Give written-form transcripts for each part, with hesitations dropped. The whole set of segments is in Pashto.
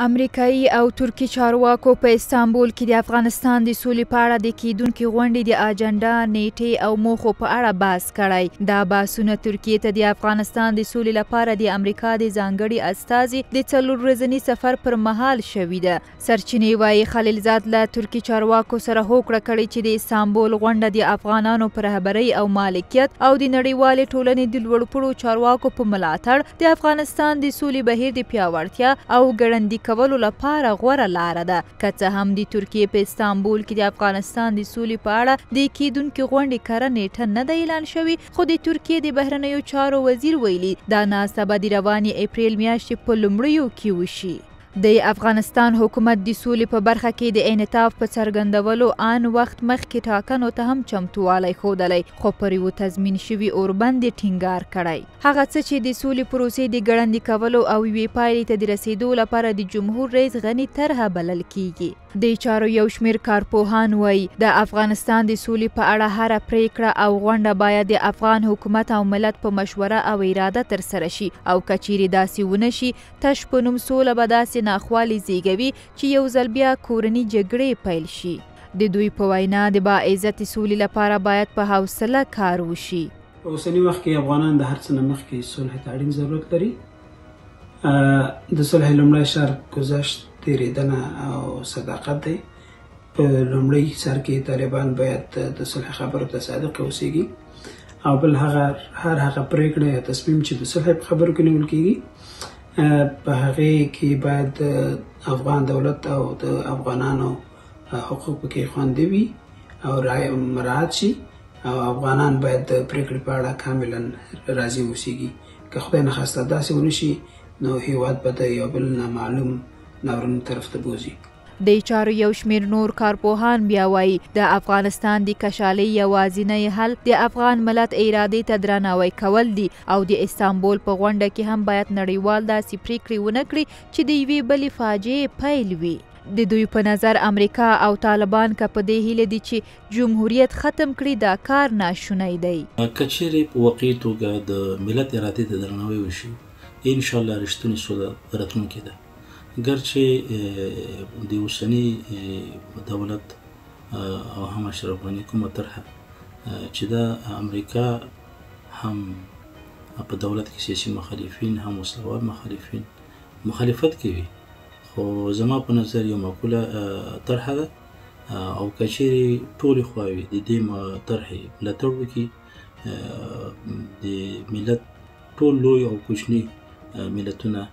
امریکایي او ترکي چارواکو په استانبول کې د افغانستان د سولې په اړه د کیدونکې غونډې د اجنډا، نیټې او موخو په اړه بحث کړی. دا بحثونه ترکیې ته د افغانستان د سولې لپاره د امریکا د ځانګړي استازي د 4 ورځني سفر پر مهال شوې ده. سرچینې وایي خلیلزاد له ترکي چارواکو سره هوکړه کړې چې د استانبول غونډه د افغانانو پر رهبرۍ او مالکیت او د نړیوالې ټولنې د لوړپوړو چارواکو په ملاتړ د افغانستان د سولې بهیر د پیاوړتیا او ګړندي کولو لپاره غوره لاره ده. که څه هم د ترکیې په استانبول کې د افغانستان د سولې په اړه د کیدونکې غونډې کره نیټه نه ده اعلان شوې، خو د ترکیې د بهرنیو چارو وزیر ویلي دا ناسته به د روانې اپریل میاشتې په لومړیو کې وشي. د افغانستان حکومت د سولې په برخه کې د انعطاف په څرګندولو آن وخت مخکې ټاکنو ته هم چمتووالی ښودلی، خو پر یوه تضمین شوي اوربند یې ټینګار کړی. هغه څه چې د سولې پروسې د ګړندي کولو او یوې پایلې ته د رسیدو لپاره د جمهور رئیس غني طرحه بلل کیږي. د چارو یو شمیر کارپوهان وایي د افغانستان د سولې په اړه هره پریکړه او غونډه باید د افغان حکومت او ملت په مشوره او اراده ترسره شي، او که چیرې داسې ونه شي تش په نوم سوله به داسې ناخوالې زیږوي چې یو ځل بیا کورني جګړې پیل شي. د دوی په وینا د باعزتې سولې لپاره باید په حوصله کار وشي. په اوسني وخت کې افغانان د هر څه نه مخکې صلح ته اړین ضرورت لري. د صلح لومړی شرط گذشت، تیریدنه او صداقت دی. په لومړی سر کې طالبان باید د صلح خبرو ته صادق اوسیږي، او بل هر هغه پریکړه یا تصمیم چې د صلح په خبرو کې نیول کیږي په هغې کې باید افغان دولت او د افغانانو حقوق پکې خوندي وي او مراعات شي، او افغانان باید د پریکړې په اړه کاملا راضي اوسیږي. که خدای نخواسته داسې ونه شي نو هیواد به د یو بل نامعلوم ناورین طرف ته بوځي. د چارو یو شمیر نور کارپوهان بیا وایي د افغانستان د کشالۍ یوازینی حل د افغان ملت ارادې ته درناوی کول دي، او د استانبول په غونډه کې هم باید نړیوال داسې پریکړې ونه کړي چې د یوې بلې فاجعې پیل وي. د دوی په نظر امریکا او طالبان که په دې هیله دي چې جمهوریت ختم کړي دا کار ناشونی دی. که چیرې په واقعي توګه د ملت ارادې ته درناوی وشي، انشاءالله رښتونې سوله راتلونکې ده. ګرچې د اوسني دولت او هم اشرف غني کومه طرحه چې د امریکا هم په دولت کې سیاسي مخالفین هم وسلوال مخالفین مخالفت کوي، خو زما په نظر یو معقوله طرحه ده، او که چیرې ټولې خواوې د دې طرحې ملاتړ وکړي، د ملت ټول لوی او کوچني ملتونه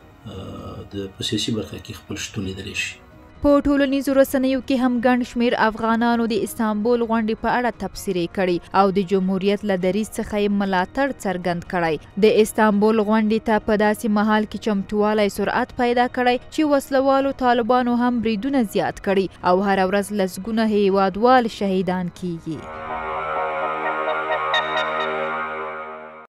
په سیاسي برخه کې خپل شتون لیدلی شي. په ټولنیزو رسنیو کې هم ګڼ شمیر افغانانو د استانبول غونډې په اړه تبصرې کړي او د جمهوریت له دریځ څخه یې ملاتړ څرګند کړی. د استانبول غونډې ته په داسې مهال کې چمتووالی سرعت پیدا کړی چې وسلوالو طالبانو هم بریدونه زیات کړي او هره ورځ لسګونه هیوادوال شهیدان کیږي.